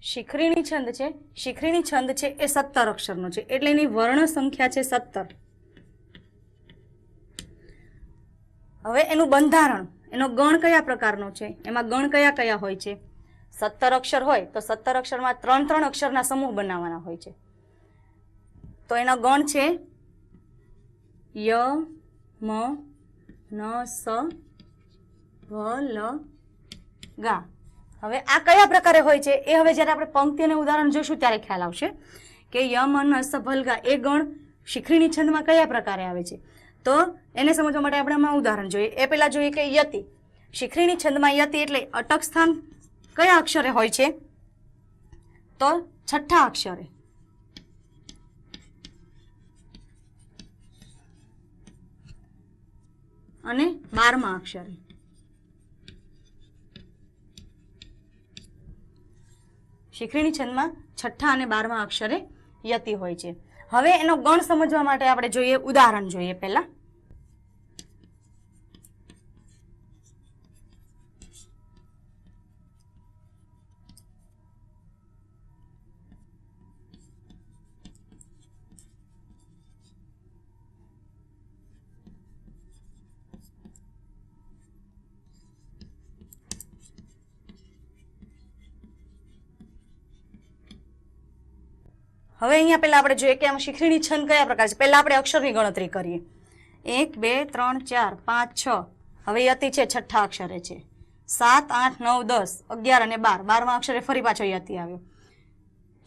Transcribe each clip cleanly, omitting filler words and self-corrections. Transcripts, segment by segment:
શિખરીણી છંદ છે, શિખરીણી છંદ છે એ 17 અક્ષરનો છે, એટલે એની વર્ણ સંખ્યા છે 17. હવે એનું બંધારણ, એનો ગણ કયા પ્રકારનો છે, એમાં ગણ કયા કયા હોય છે? 17 અક્ષર હોય તો 17 અક્ષરમાં 3 અક્ષરના સમૂહ બનાવવાના હોય છે. તો એનો ગણ છે ય, મ, ન, સ, ભ, લ, ગા. હવે આ કયા પ્રકારે હોય છે એ હવે જ્યારે આપણે પંક્તિ અને ઉદાહરણ જોઈશું ત્યારે ખ્યાલ આવશે કે ય, મ, ન, સ, ભ, લ, ગા એ ગણ શિખરીણી છંદમાં કયા પ્રકારે આવે છે. તો એને સમજવા માટે આપણે આમાં ઉદાહરણ જોઈએ. એ પહેલા જોઈએ કે યતિ. શિખરીણી છંદમાં યતિ એટલે અટક સ્થાન કયા અક્ષરે હોય છે? તો છઠ્ઠા અક્ષરે. અને 12મા અક્ષરે. શિખરીણી છંદમાં છઠ્ઠા અને 12મા અક્ષરે યતિ હોય છે. હવે એનો ગણ સમજવા માટે આપણે જોઈએ, ઉદાહરણ જોઈએ પહેલા. હવે અહીંયા પહેલા આપણે જોઈએ કે આમાં શિખરીણી છંદ કયા પ્રકાર છે. પહેલા આપણે અક્ષરની ગણતરી કરીએ. 1 2 3 4 5 6. હવે યતિ છે છઠ્ઠા અક્ષરે છે. 7 8 9 10 11 અને 12. 12મા અક્ષરે ફરી પાછો યતિ આવ્યો.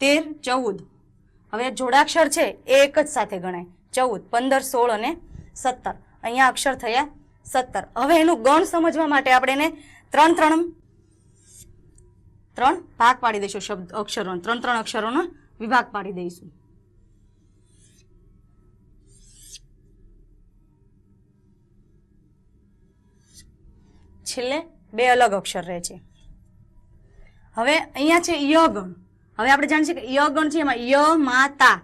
13 14. હવે જોડાક્ષર છે એ એક જ સાથે ગણાય. 14 15 16 અને 17. અહીંયા અક્ષર થયા 17. હવે એનું ગણ સમજવા માટે આપણે એને ત્રણ ભાગ પાડી દઈશું. શબ્દ અક્ષરોનો ત્રણ અક્ષરોનો વિભાગ પાડી દઈશું. છેલ્લે 2 અલગ અક્ષર રહે છે. હવે અહીંયા છે ય ગણ. હવે આપણે જાણીએ કે ય ગણ છે એમાં ય માતા.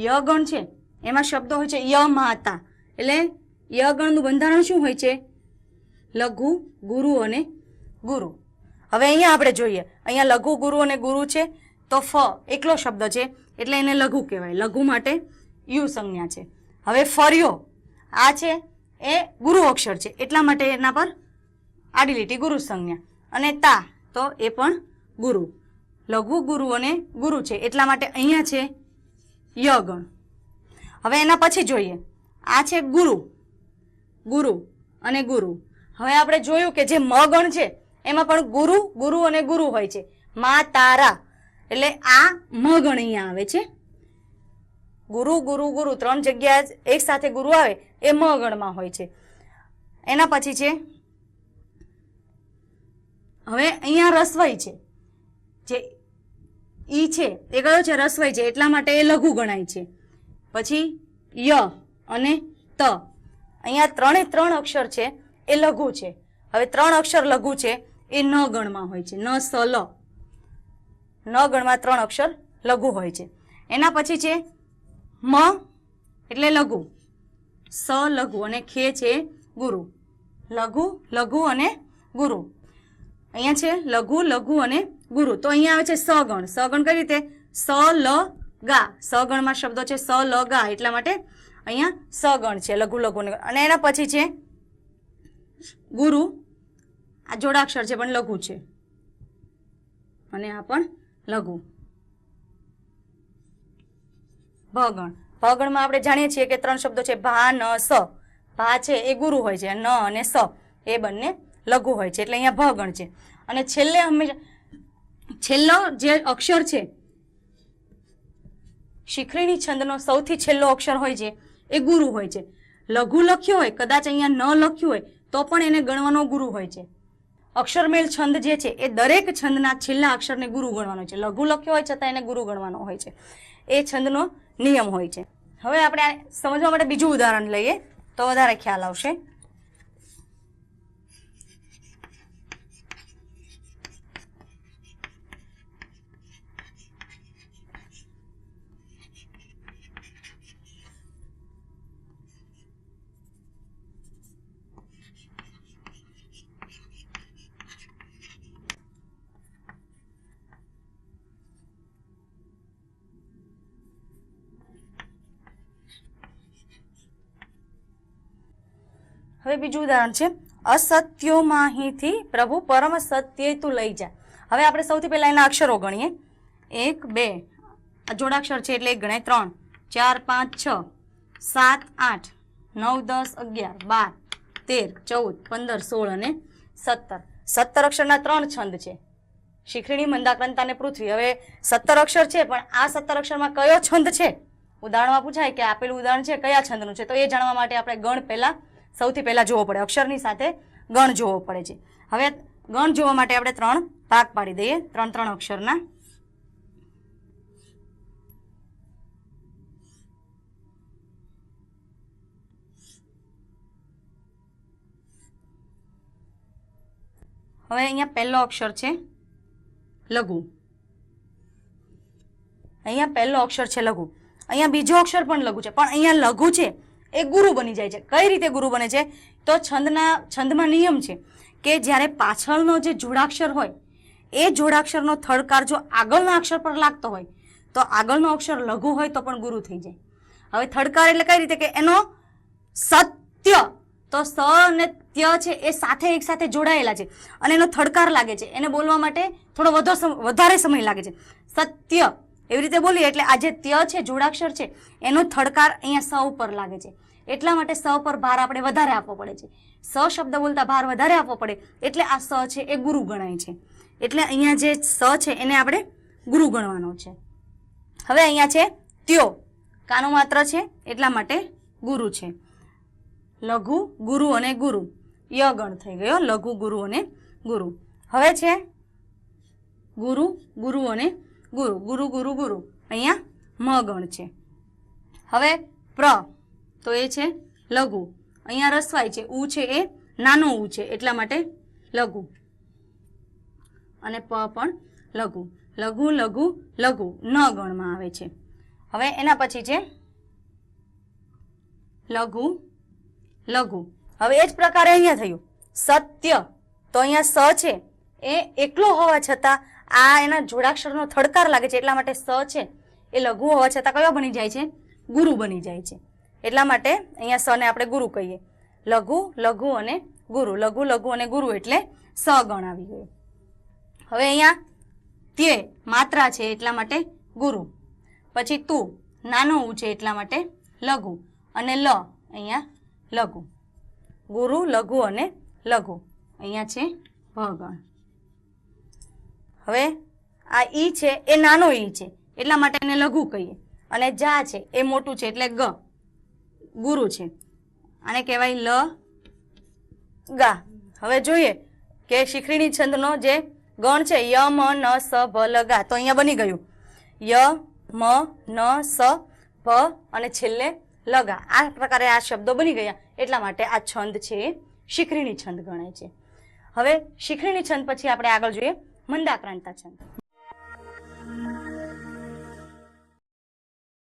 ય ગણ છે એમાં શબ્દો હોય છે ય માતા. એટલે ય ગણનું બંધારણ શું હોય છે? લઘુ, ગુરુ અને ગુરુ. હવે અહીંયા આપણે જોઈએ, અહીંયા લઘુ, ગુરુ અને ગુરુ છે તો ફ એકલો શબ્દ છે એટલે એને લઘુ કહેવાય. લઘુ માટે યુ સંજ્ઞા છે. હવે ફર્યો આ છે એ ગુરુ અક્ષર છે એટલા માટે એના પર આડી લીટી ગુરુ સંજ્ઞા. અને તા તો એ પણ ગુરુ. લઘુ, ગુરુ અને ગુરુ છે એટલા માટે અહીંયા છે ય ગણ. હવે એના પછી જોઈએ, આ છે ગુરુ, ગુરુ અને ગુરુ. હવે આપણે જોયું કે જે મ ગણ છે એમાં પણ ગુરુ, ગુરુ અને ગુરુ હોય છે. મા તારા એટલે આ મ ગણ અહીંયા આવે છે. ગુરુ, ગુરુ, ગુરુ 3 જગ્યા એક સાથે ગુરુ આવે એ મ ગણમાં હોય છે. એના પછી છે હવે અહીંયા રસવઈ છે. જે ઈ છે એ કયો છે? રસવઈ છે એટલા માટે એ લઘુ ગણાય છે. પછી ય અને ત. અહીંયા 3 અક્ષર છે એ લઘુ છે. હવે 3 અક્ષર લઘુ છે એ ન ગણમાં હોય છે. ન, સ, લ. ન ગણમાં 3 અક્ષર લઘુ હોય છે. એના પછી છે મ એટલે લઘુ, સ લઘુ અને ખે છે ગુરુ. લઘુ, લઘુ અને ગુરુ. અહીંયા છે લઘુ, લઘુ અને ગુરુ. તો અહીંયા આવે છે સ ગણ. સ ગણ કઈ રીતે? સ લ ગા. સ ગણમાં શબ્દો છે સ લ ગા એટલા માટે અહીંયા સ ગણ છે, લઘુ, લઘુ. અને એના પછી છે ગુરુ. આ જોડાક્ષર છે પણ લઘુ છે અને આ પણ લઘુ. ભગણ. ભગણમાં આપણે જાણીએ છીએ કે 3 શબ્દો છે ભા, ન, સ. ભા છે એ ગુરુ હોય છે, ન અને સ એ બંને લઘુ હોય છે એટલે અહીંયા ભગણ છે. અને છેલ્લે હંમેશા છેલ્લો જે અક્ષર છે શિખરીણી છંદનો સૌથી છેલ્લો અક્ષર હોય છે એ ગુરુ હોય છે. લઘુ લખ્યો હોય, કદાચ અહીંયા ન લખ્યું હોય તો પણ એને ગણવાનો ગુરુ હોય છે. અક્ષરમેળ છંદ જે છે એ દરેક છંદના છેલ્લા અક્ષરને ગુરુ ગણવાનો છે. લઘુ લખ્યો હોય છતાં એને ગુરુ ગણવાનો હોય છે. એ છંદનો નિયમ હોય છે. હવે આપણે સમજવા માટે બીજું ઉદાહરણ લઈએ તો વધારે ખ્યાલ આવશે. હવે બીજું ઉદાહરણ છે, અસત્યો માહીથી પ્રભુ પરમ સત્ય તું લઈ જા. હવે આપણે સૌથી પહેલા એના અક્ષરો ગણીએ. 1 2 આ જોડાક્ષર છે એટલે 1 ગણાય, 3 4 5 6 7 8 9 10 11 12 13 14 15 16 અને 17. 17 અક્ષરના 3 છંદ છે, શિખરીણી, મંદાક્રાંતા અને પૃથ્વી. હવે 17 અક્ષર છે, પણ આ 17 અક્ષરમાં કયો છંદ છે? ઉદાહરણમાં પૂછાય કે આપેલું ઉદાહરણ છે કયા છંદનું છે, તો એ જાણવા માટે આપણે ગણ પહેલા સૌથી પહેલા જોવો પડે, અક્ષરની સાથે ગણ જોવો પડે છે. હવે ગણ જોવા માટે આપણે 3 ભાગ પાડી દઈએ, 3 અક્ષરના. હવે અહીંયા પહેલો અક્ષર છે લઘુ, અહીંયા પહેલો અક્ષર છે લઘુ, અહીંયા બીજો અક્ષર પણ લઘુ છે, પણ અહીંયા લઘુ છે એ ગુરુ બની જાય છે. કઈ રીતે ગુરુ બને છે? તો છંદમાં નિયમ છે કે જ્યારે પાછળનો જે જોડાક્ષર હોય એ જોડાક્ષરનો થડકાર જો આગળના અક્ષર પર લાગતો હોય તો આગળનો અક્ષર લઘુ હોય તો પણ ગુરુ થઈ જાય. હવે થડકાર એટલે કઈ રીતે કે એનો સત્ય, તો સ અને ત્ય છે એ સાથે એક સાથે જોડાયેલા છે અને એનો થડકાર લાગે છે, એને બોલવા માટે થોડો વધારે સમય લાગે છે. સત્ય એવી રીતે બોલીએ એટલે આ જે ત્ય છે જોડાક્ષર છે એનો થડકાર અહીંયા સ ઉપર લાગે છે, એટલા માટે સ પર ભાર આપણે વધારે આપવો પડે છે. સ શબ્દ બોલતા ભાર વધારે આપવો પડે એટલે આ સ છે એ ગુરુ ગણાય છે. એટલે અહીંયા જે સ છે એને આપણે ગુરુ ગણવાનો છે. હવે અહીંયા છે ત્યો, કાનો માત્ર છે એટલા માટે ગુરુ છે. લઘુ, ગુરુ અને ગુરુ, ય ગણ થઈ ગયો, લઘુ, ગુરુ અને ગુરુ. હવે છે ગુરુ, ગુરુ અને ગુરુ, ગુરુ ગુરુ ગુરુ, અહીંયા મ ગણ છે. હવે પ્ર તો એ છે લઘુ, અહીંયા રસવાય છે, ઉ છે એ નાનો ઉ છે એટલા માટે લઘુ, અને પ પણ લઘુ. લઘુ લઘુ લઘુ ન ગણમાં આવે છે. હવે એના પછી છે લઘુ લઘુ. હવે એ જ પ્રકારે અહીંયા થયું સત્ય, તો અહીંયા સ છે એ એકલો હોવા છતાં આ એના જોડાક્ષરનો થડકાર લાગે છે એટલા માટે સ છે એ લઘુ હોવા છતાં કયો બની જાય છે? ગુરુ બની જાય છે. એટલા માટે અહીંયા સ ને આપણે ગુરુ કહીએ. લઘુ લઘુ અને ગુરુ, લઘુ લઘુ અને ગુરુ એટલે સ ગણ આવી ગયો. હવે અહીંયા તે માત્રા છે એટલા માટે ગુરુ, પછી તું નાનો ઉ છે એટલા માટે લઘુ, અને લ અહીંયા લઘુ. ગુરુ, લઘુ અને લઘુ, અહીંયા છે ભ ગણ. હવે આ ઈ છે એ નાનો ઈ છે એટલા માટે એને લઘુ કહીએ, અને જા છે એ મોટું છે એટલે ગ, ગુરુ છે, આને કહેવાય લ ગા. હવે જોઈએ કે શિખરીણી છંદનો જે ગણ છે ય મ ન સ ભ લ ગા, તો અહીંયા બની ગયું ય મ ન સ ભ અને છેલ્લે લગા. આ પ્રકારે આ શબ્દો બની ગયા એટલા માટે આ છંદ છે એ શિખરીણી છંદ ગણાય છે. હવે શિખરીણી છંદ પછી આપણે આગળ જોઈએ મંદાક્રાંતા છંદ.